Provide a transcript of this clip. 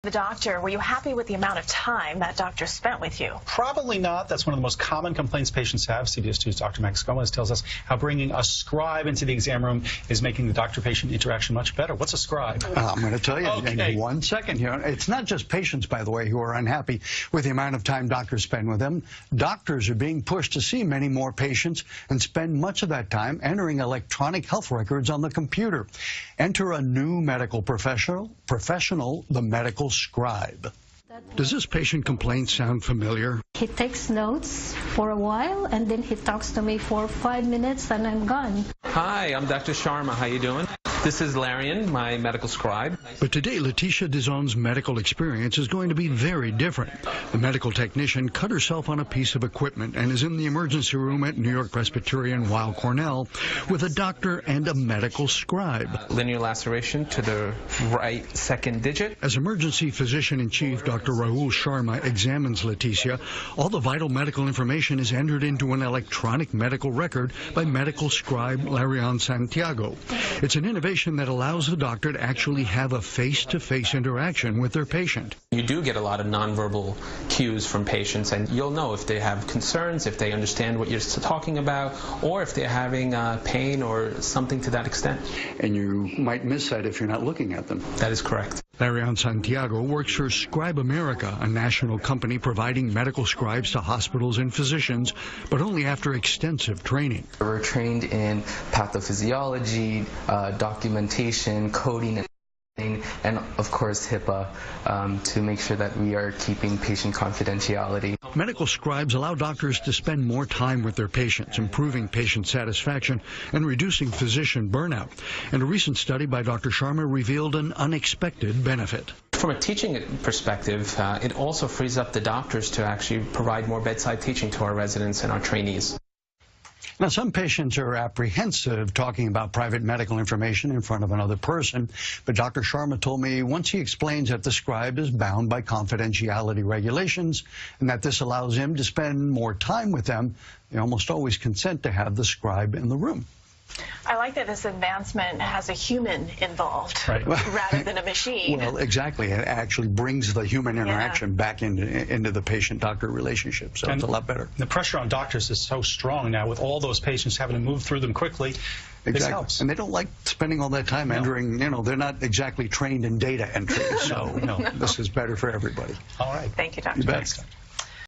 The doctor, were you happy with the amount of time that doctor spent with you? Probably not. That's one of the most common complaints patients have. CBS2's Dr. Max Gomez tells us how bringing a scribe into the exam room is making the doctor-patient interaction much better. What's a scribe? I'm going to tell you in 1 second here. It's not just patients, by the way, who are unhappy with the amount of time doctors spend with them. Doctors are being pushed to see many more patients and spend much of that time entering electronic health records on the computer. Enter a new medical professional, the Medical Scribe. Does this patient complaint sound familiar? He takes notes for a while, and then he talks to me for 5 minutes, and I'm gone. Hi, I'm Dr. Sharma. How you doing? This is Larian, my medical scribe. But today, Letitia Dizon's medical experience is going to be very different. The medical technician cut herself on a piece of equipment and is in the emergency room at New York Presbyterian-Weill Cornell with a doctor and a medical scribe. Linear laceration to the right second digit. As emergency physician-in-chief, Dr. Rahul Sharma examines Letitia. All the vital medical information is entered into an electronic medical record by medical scribe Rahul Santiago. It's an innovation that allows the doctor to actually have a face-to-face interaction with their patient. You do get a lot of nonverbal cues from patients, and you'll know if they have concerns, if they understand what you're talking about, or if they're having pain or something to that extent. And you might miss that if you're not looking at them. That is correct. Rahul Santiago works for Scribe America, a national company providing medical scribes to hospitals and physicians, but only after extensive training. We're trained in pathophysiology, documentation, coding, and of course HIPAA to make sure that we are keeping patient confidentiality. Medical scribes allow doctors to spend more time with their patients, improving patient satisfaction and reducing physician burnout. And a recent study by Dr. Sharma revealed an unexpected benefit. From a teaching perspective, it also frees up the doctors to actually provide more bedside teaching to our residents and our trainees. Now, some patients are apprehensive talking about private medical information in front of another person, but Dr. Sharma told me once he explains that the scribe is bound by confidentiality regulations and that this allows him to spend more time with them, they almost always consent to have the scribe in the room. I like that this advancement has a human involved rather than a machine. Well, exactly. It actually brings the human interaction back into the patient-doctor relationship, so it's a lot better. The pressure on doctors is so strong now with all those patients having to move through them quickly. Exactly. This helps. And they don't like spending all that time entering, they're not exactly trained in data entry, so this is better for everybody. All right. Thank you, Dr. You bet.